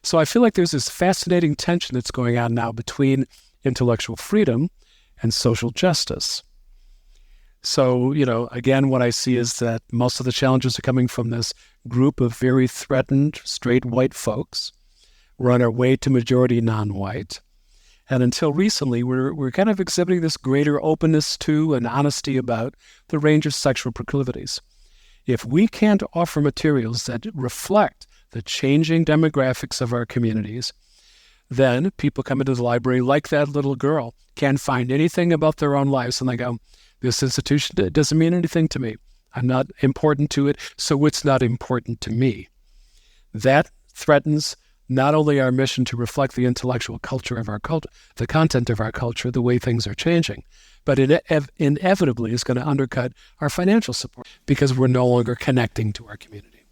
So I feel like there's this fascinating tension that's going on now between intellectual freedom and social justice. So, again, what I see is that most of the challenges are coming from this group of very threatened, straight white folks. We're on our way to majority non-white. And until recently, we're kind of exhibiting this greater openness to and honesty about the range of sexual proclivities. If we can't offer materials that reflect the changing demographics of our communities, then people come into the library like that little girl, can't find anything about their own lives, and they go, this institution doesn't mean anything to me. I'm not important to it, so it's not important to me. That threatens not only our mission to reflect the intellectual culture of our culture, the content of our culture, the way things are changing, but it inevitably is going to undercut our financial support because we're no longer connecting to our community.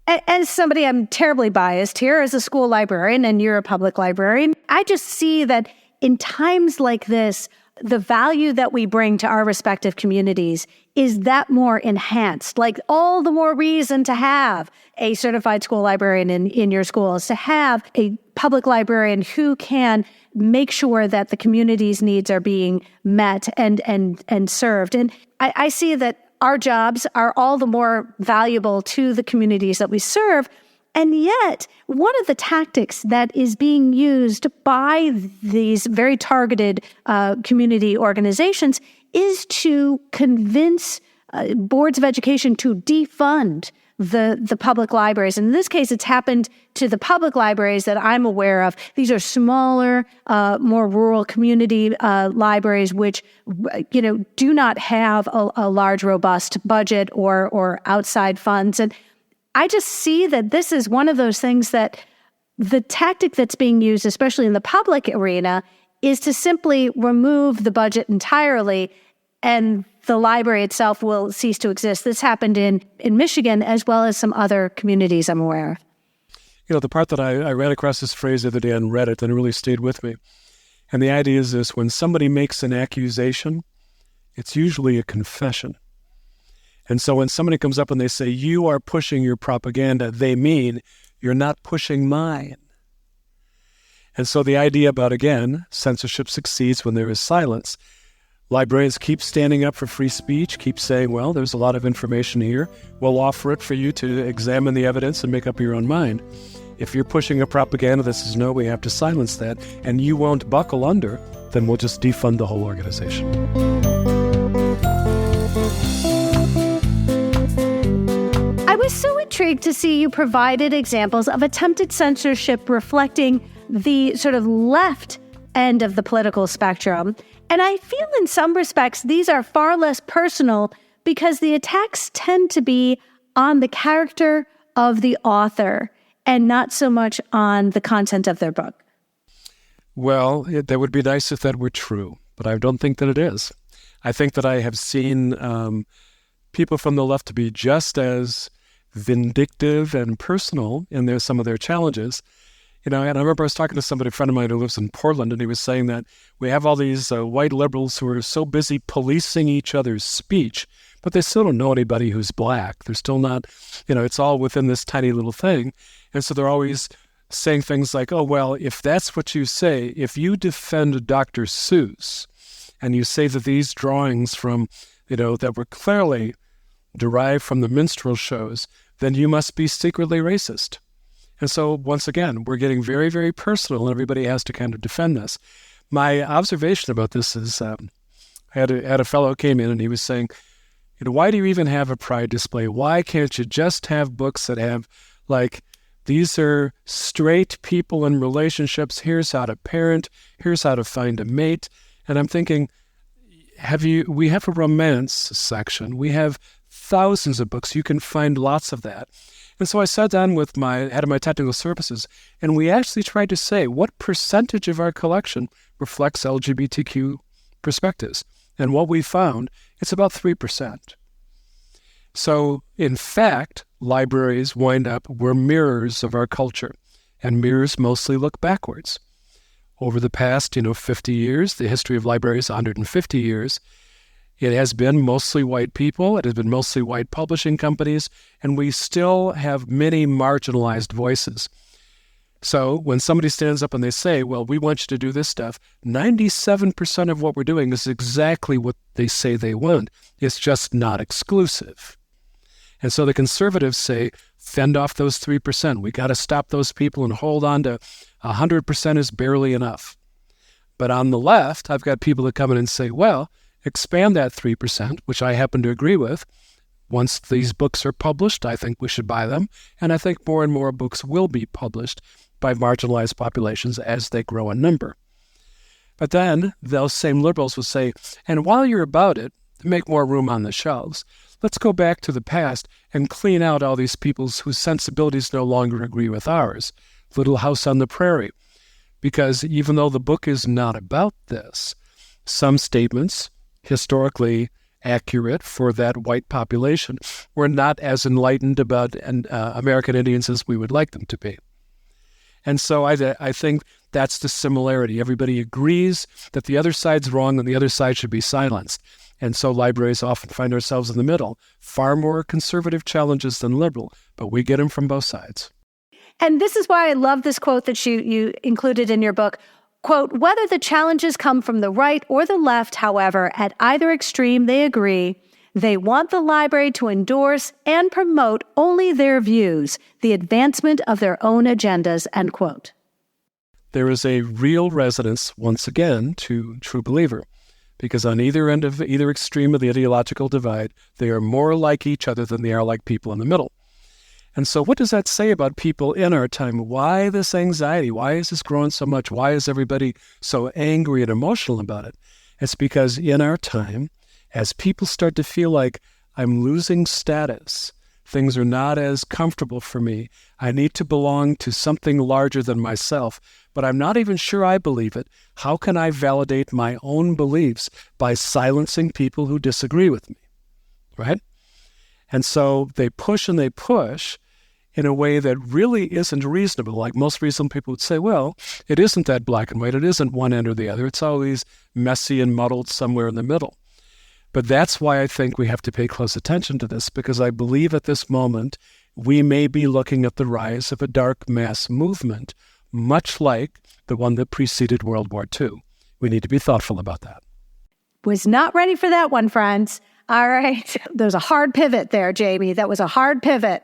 As somebody, I'm terribly biased here as a school librarian, and you're a public librarian. I just see that in times like this, the value that we bring to our respective communities is that more enhanced, like all the more reason to have a certified school librarian in your schools, to have a public librarian who can make sure that the community's needs are being met and served. And I see that our jobs are all the more valuable to the communities that we serve. And yet, one of the tactics that is being used by these very targeted community organizations is to convince boards of education to defund the public libraries. And in this case, it's happened to the public libraries that I'm aware of. These are smaller, more rural community libraries, which do not have a large, robust budget or outside funds. And I just see that this is one of those things that the tactic that's being used, especially in the public arena, is to simply remove the budget entirely, and the library itself will cease to exist. This happened in Michigan as well as some other communities I'm aware of. The part that I ran across this phrase the other day on Reddit and it really stayed with me. And the idea is this: when somebody makes an accusation, it's usually a confession. And so when somebody comes up and they say, you are pushing your propaganda, they mean you're not pushing mine. And so the idea about, again, censorship succeeds when there is silence. Librarians keep standing up for free speech, keep saying, well, there's a lot of information here. We'll offer it for you to examine the evidence and make up your own mind. If you're pushing a propaganda that says, no, we have to silence that, and you won't buckle under, then we'll just defund the whole organization. I was so intrigued to see you provided examples of attempted censorship reflecting the sort of left end of the political spectrum. And I feel in some respects these are far less personal because the attacks tend to be on the character of the author and not so much on the content of their book. Well, that would be nice if that were true, but I don't think that it is. I think that I have seen people from the left to be just as vindictive and personal in some of their challenges. And I remember I was talking to somebody, a friend of mine who lives in Portland, and he was saying that we have all these white liberals who are so busy policing each other's speech, but they still don't know anybody who's black. They're still not, it's all within this tiny little thing. And so they're always saying things like, oh, well, if that's what you say, if you defend Dr. Seuss and you say that these drawings from, that were clearly derived from the minstrel shows, then you must be secretly racist. And so, once again, we're getting very, very personal, and everybody has to kind of defend this. My observation about this is I had a fellow who came in, and he was saying, why do you even have a pride display? Why can't you just have books that have, like, these are straight people in relationships, here's how to parent, here's how to find a mate. And I'm thinking, we have a romance section. We have thousands of books. You can find lots of that. And so I sat down with my head of my technical services, and we actually tried to say what percentage of our collection reflects LGBTQ perspectives. And what we found, it's about 3%. So, in fact, libraries we're mirrors of our culture, and mirrors mostly look backwards. Over the past, 50 years, the history of libraries is 150 years, it has been mostly white people, it has been mostly white publishing companies, and we still have many marginalized voices. So when somebody stands up and they say, well, we want you to do this stuff, 97% of what we're doing is exactly what they say they want. It's just not exclusive. And so the conservatives say, fend off those 3%. We got to stop those people and hold on to 100% is barely enough. But on the left, I've got people that come in and say, well, expand that 3%, which I happen to agree with. Once these books are published, I think we should buy them. And I think more and more books will be published by marginalized populations as they grow in number. But then those same liberals will say, and while you're about it, to make more room on the shelves, let's go back to the past and clean out all these people whose sensibilities no longer agree with ours. Little House on the Prairie. Because even though the book is not about this, some statements historically accurate for that white population. We're not as enlightened about American Indians as we would like them to be. And so I think that's the similarity. Everybody agrees that the other side's wrong and the other side should be silenced. And so libraries often find ourselves in the middle. Far more conservative challenges than liberal, but we get them from both sides. And this is why I love this quote that you included in your book. Quote, whether the challenges come from the right or the left, however, at either extreme they agree, they want the library to endorse and promote only their views, the advancement of their own agendas, end quote. There is a real resonance, once again, to true believer, because on either end of either extreme of the ideological divide, they are more like each other than they are like people in the middle. And so what does that say about people in our time? Why this anxiety? Why is this growing so much? Why is everybody so angry and emotional about it? It's because in our time, as people start to feel like I'm losing status, things are not as comfortable for me, I need to belong to something larger than myself, but I'm not even sure I believe it. How can I validate my own beliefs by silencing people who disagree with me, right? And so they push and they push in a way that really isn't reasonable. Like most reasonable people would say, well, it isn't that black and white. It isn't one end or the other. It's always messy and muddled somewhere in the middle. But that's why I think we have to pay close attention to this, because I believe at this moment we may be looking at the rise of a dark mass movement, much like the one that preceded World War II. We need to be thoughtful about that. Was not ready for that one, friends. All right. There's a hard pivot there, Jamie. That was a hard pivot.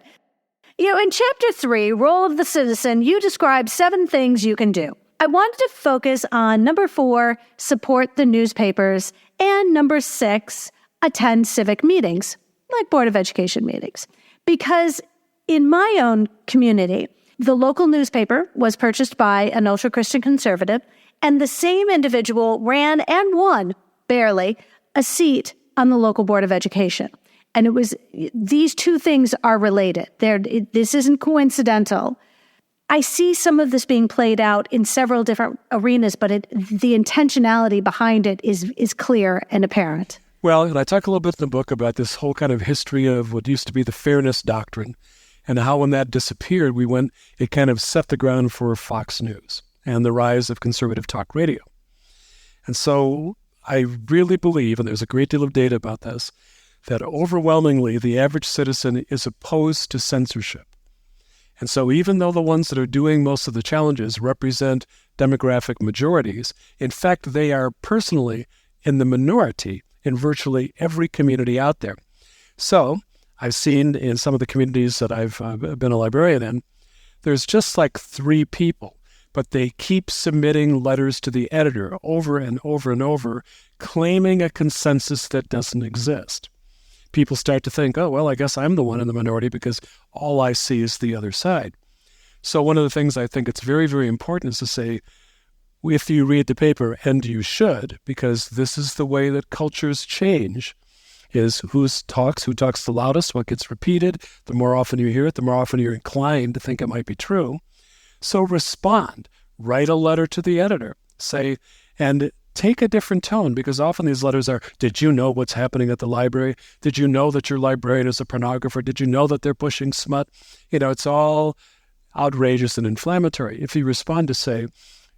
In Chapter 3, Role of the Citizen, you describe 7 things you can do. I wanted to focus on number 4, support the newspapers, and number 6, attend civic meetings, like Board of Education meetings. Because in my own community, the local newspaper was purchased by an ultra-Christian conservative, and the same individual ran and won, barely, a seat on the local Board of Education. And it was, these two things are related. This isn't coincidental. I see some of this being played out in several different arenas, but the intentionality behind it is clear and apparent. Well, and I talk a little bit in the book about this whole kind of history of what used to be the fairness doctrine, and how when that disappeared, it kind of set the ground for Fox News and the rise of conservative talk radio. And so I really believe, and there's a great deal of data about this, that overwhelmingly the average citizen is opposed to censorship. And so even though the ones that are doing most of the challenges represent demographic majorities, in fact, they are personally in the minority in virtually every community out there. So I've seen in some of the communities that I've been a librarian in, there's just like 3 people, but they keep submitting letters to the editor over and over and over, claiming a consensus that doesn't exist. People start to think, oh, well, I guess I'm the one in the minority because all I see is the other side. So one of the things I think it's very, very important is to say, if you read the paper, and you should, because this is the way that cultures change, is who talks the loudest, what gets repeated. The more often you hear it, the more often you're inclined to think it might be true. So respond. Write a letter to the editor. Say, and take a different tone, because often these letters are, did you know what's happening at the library? Did you know that your librarian is a pornographer? Did you know that they're pushing smut? It's all outrageous and inflammatory. If you respond to say,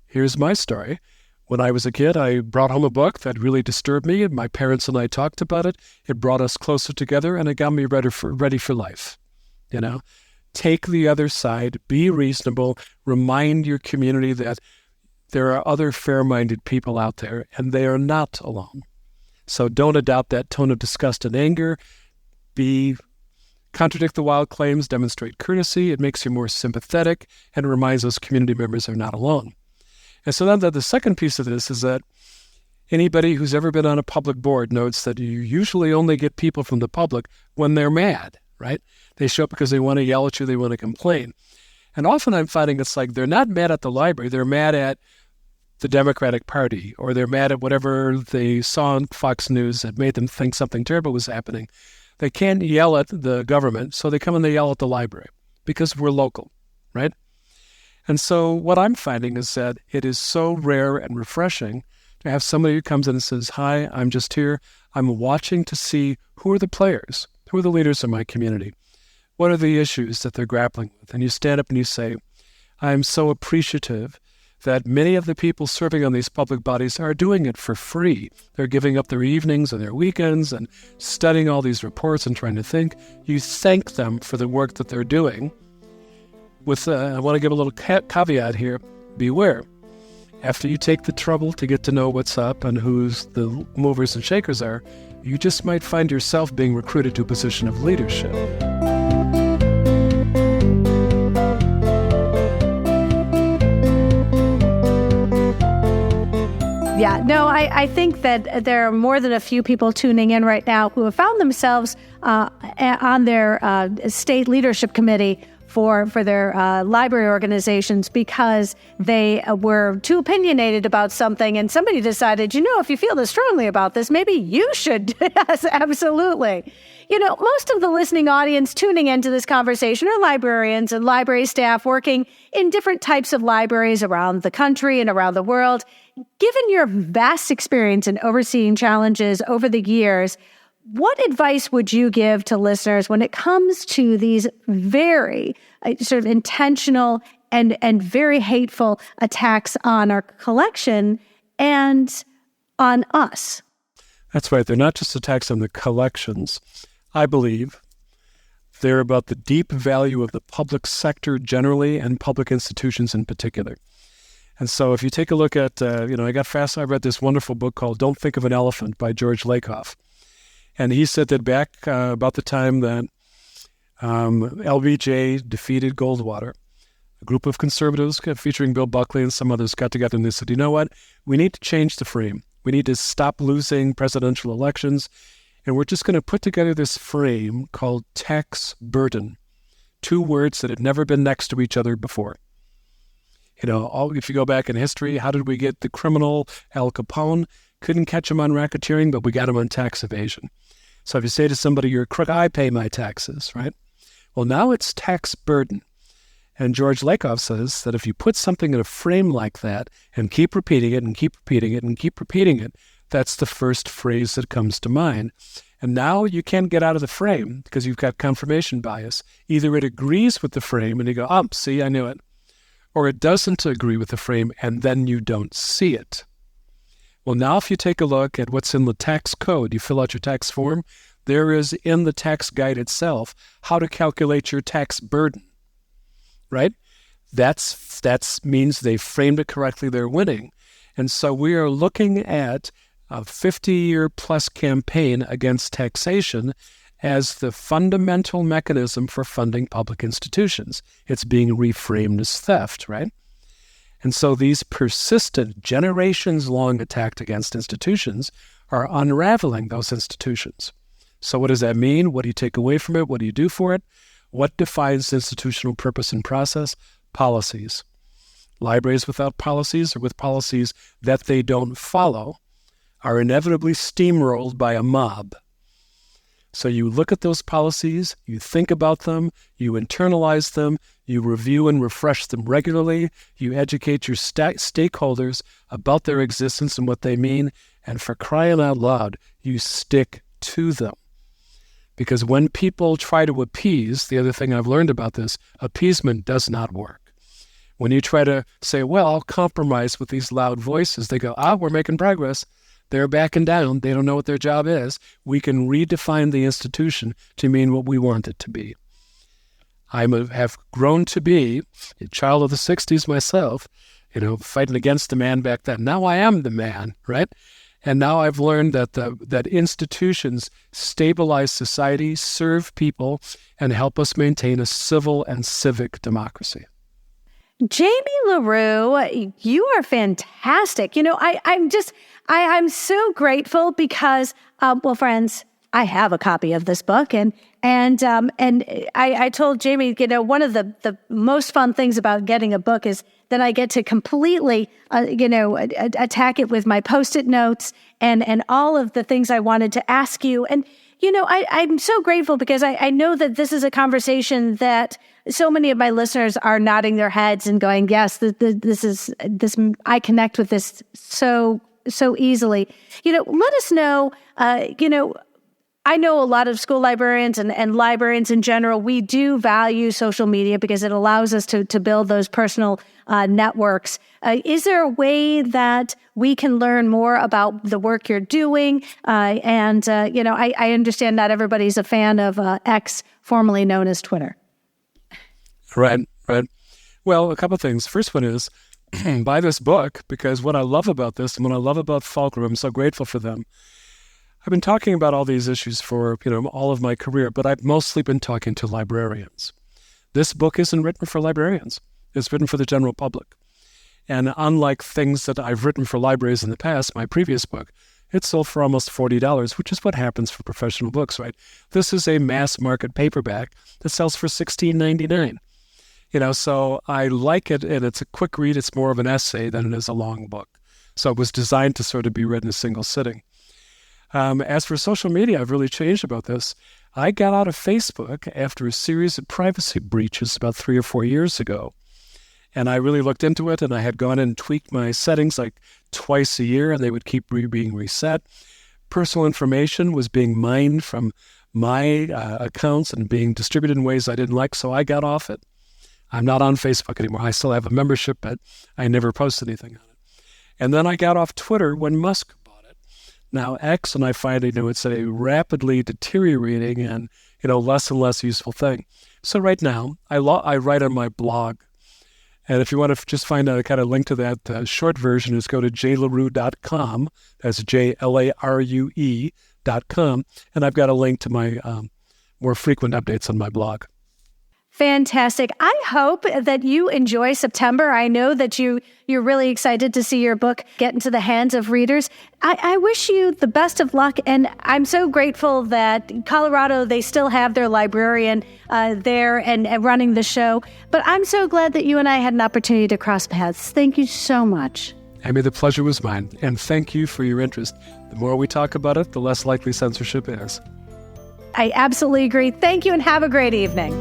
here's my story. When I was a kid, I brought home a book that really disturbed me, and my parents and I talked about it. It brought us closer together, and it got me ready for life. Take the other side, be reasonable, remind your community that there are other fair-minded people out there, and they are not alone. So don't adopt that tone of disgust and anger. Contradict the wild claims, demonstrate courtesy. It makes you more sympathetic and reminds those community members they're not alone. And so then the second piece of this is that anybody who's ever been on a public board notes that you usually only get people from the public when they're mad, right? They show up because they want to yell at you, they want to complain. And often I'm finding it's like they're not mad at the library, they're mad at the Democratic Party, or they're mad at whatever they saw on Fox News that made them think something terrible was happening. They can't yell at the government, so they come and they yell at the library because we're local, right? And so what I'm finding is that it is so rare and refreshing I have somebody who comes in and says, hi, I'm just here. I'm watching to see who are the players, who are the leaders in my community. What are the issues that they're grappling with? And you stand up and you say, I'm so appreciative that many of the people serving on these public bodies are doing it for free. They're giving up their evenings and their weekends and studying all these reports and trying to think. You thank them for the work that they're doing. I want to give a little caveat here. Beware. After you take the trouble to get to know what's up and who's the movers and shakers are, you just might find yourself being recruited to a position of leadership. Yeah, no, I think that there are more than a few people tuning in right now who have found themselves on their state leadership committee for their library organizations because they were too opinionated about something and somebody decided, if you feel this strongly about this, maybe you should. Yes, absolutely. Most of the listening audience tuning into this conversation are librarians and library staff working in different types of libraries around the country and around the world. Given your vast experience in overseeing challenges over the years, what advice would you give to listeners when it comes to these very sort of intentional and very hateful attacks on our collection and on us? That's right. They're not just attacks on the collections. I believe they're about the deep value of the public sector generally and public institutions in particular. And so if you take a look at, I read this wonderful book called Don't Think of an Elephant by George Lakoff. And he said that back about the time that LBJ defeated Goldwater, a group of conservatives featuring Bill Buckley and some others got together and they said, you know what? We need to change the frame. We need to stop losing presidential elections. And we're just going to put together this frame called tax burden. Two words that had never been next to each other before. If you go back in history, how did we get the criminal Al Capone? Couldn't catch him on racketeering, but we got him on tax evasion. So if you say to somebody, you're a crook, I pay my taxes, right? Well, now it's tax burden. And George Lakoff says that if you put something in a frame like that and keep repeating it and keep repeating it and keep repeating it, that's the first phrase that comes to mind. And now you can't get out of the frame because you've got confirmation bias. Either it agrees with the frame and you go, see, I knew it. Or it doesn't agree with the frame and then you don't see it. Well, now if you take a look at what's in the tax code, you fill out your tax form, there is in the tax guide itself how to calculate your tax burden, right? That means they framed it correctly, they're winning. And so we are looking at a 50-year plus campaign against taxation as the fundamental mechanism for funding public institutions. It's being reframed as theft, right? And so these persistent, generations-long attacks against institutions are unraveling those institutions. So what does that mean? What do you take away from it? What do you do for it? What defines institutional purpose and process? Policies. Libraries without policies or with policies that they don't follow are inevitably steamrolled by a mob. So you look at those policies, you think about them, you internalize them, you review and refresh them regularly, you educate your stakeholders about their existence and what they mean, and for crying out loud, you stick to them. Because when people try to appease, the other thing I've learned about this, appeasement does not work. When you try to say, well, I'll compromise with these loud voices, they go, we're making progress. They're backing down. They don't know what their job is. We can redefine the institution to mean what we want it to be. I have grown to be a child of the 60s myself, fighting against the man back then. Now I am the man, right? And now I've learned that institutions stabilize society, serve people, and help us maintain a civil and civic democracy. Jamie LaRue, you are fantastic. I'm so grateful because, friends, I have a copy of this book, and I told Jamie, one of the most fun things about getting a book is that I get to completely, attack it with my Post-it notes and all of the things I wanted to ask you. And I'm so grateful because I know that this is a conversation that so many of my listeners are nodding their heads and going, yes, this I connect with this so so easily. Let us know, I know a lot of school librarians and librarians in general, we do value social media because it allows us to build those personal networks. Is there a way that we can learn more about the work you're doing? I understand not everybody's a fan of X, formerly known as Twitter. Right. Well, a couple of things. First one is buy this book, because what I love about this and what I love about Fulcrum, I'm so grateful for them. I've been talking about all these issues for, all of my career, but I've mostly been talking to librarians. This book isn't written for librarians. It's written for the general public. And unlike things that I've written for libraries in the past, my previous book, it sold for almost $40, which is what happens for professional books, right? This is a mass market paperback that sells for $16.99. So I like it, and it's a quick read. It's more of an essay than it is a long book. So it was designed to sort of be read in a single sitting. As for social media, I've really changed about this. I got out of Facebook after a series of privacy breaches about 3 or 4 years ago. And I really looked into it, and I had gone in and tweaked my settings like twice a year, and they would keep being reset. Personal information was being mined from my accounts and being distributed in ways I didn't like, so I got off it. I'm not on Facebook anymore. I still have a membership, but I never post anything on it. And then I got off Twitter when Musk bought it. Now X, and I find it's a rapidly deteriorating and less and less useful thing. So right now I write on my blog, and if you want to just find a kind of link to that short version, is go to jlarue.com. That's JLARUE.com, and I've got a link to my more frequent updates on my blog. Fantastic. I hope that you enjoy September. I know that you're really excited to see your book get into the hands of readers. I wish you the best of luck, and I'm so grateful that Colorado, they still have their librarian there and running the show. But I'm so glad that you and I had an opportunity to cross paths. Thank you so much. Amy, the pleasure was mine, and thank you for your interest. The more we talk about it, the less likely censorship is. I absolutely agree. Thank you, and have a great evening.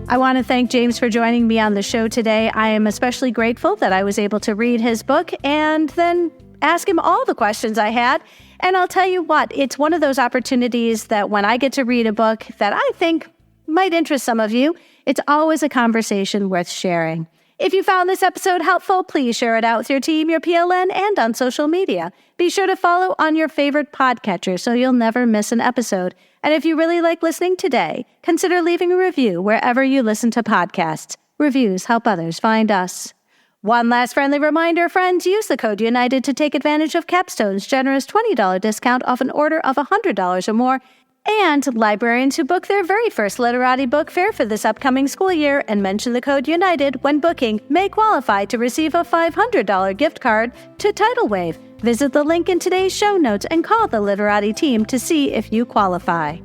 I want to thank James for joining me on the show today. I am especially grateful that I was able to read his book and then ask him all the questions I had. And I'll tell you what, it's one of those opportunities that when I get to read a book that I think might interest some of you, it's always a conversation worth sharing. If you found this episode helpful, please share it out with your team, your PLN, and on social media. Be sure to follow on your favorite podcatcher so you'll never miss an episode. And if you really like listening today, consider leaving a review wherever you listen to podcasts. Reviews help others find us. One last friendly reminder, friends, use the code UNITED to take advantage of Capstone's generous $20 discount off an order of $100 or more, and librarians who book their very first Literati Book Fair for this upcoming school year and mention the code UNITED when booking may qualify to receive a $500 gift card to Titlewave. Visit the link in today's show notes and call the Literati team to see if you qualify.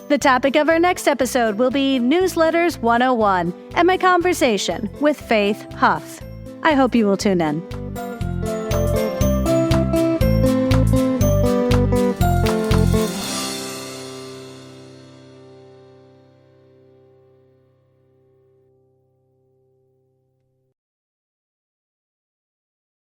The topic of our next episode will be Newsletters 101 and my conversation with Faith Huff. I hope you will tune in.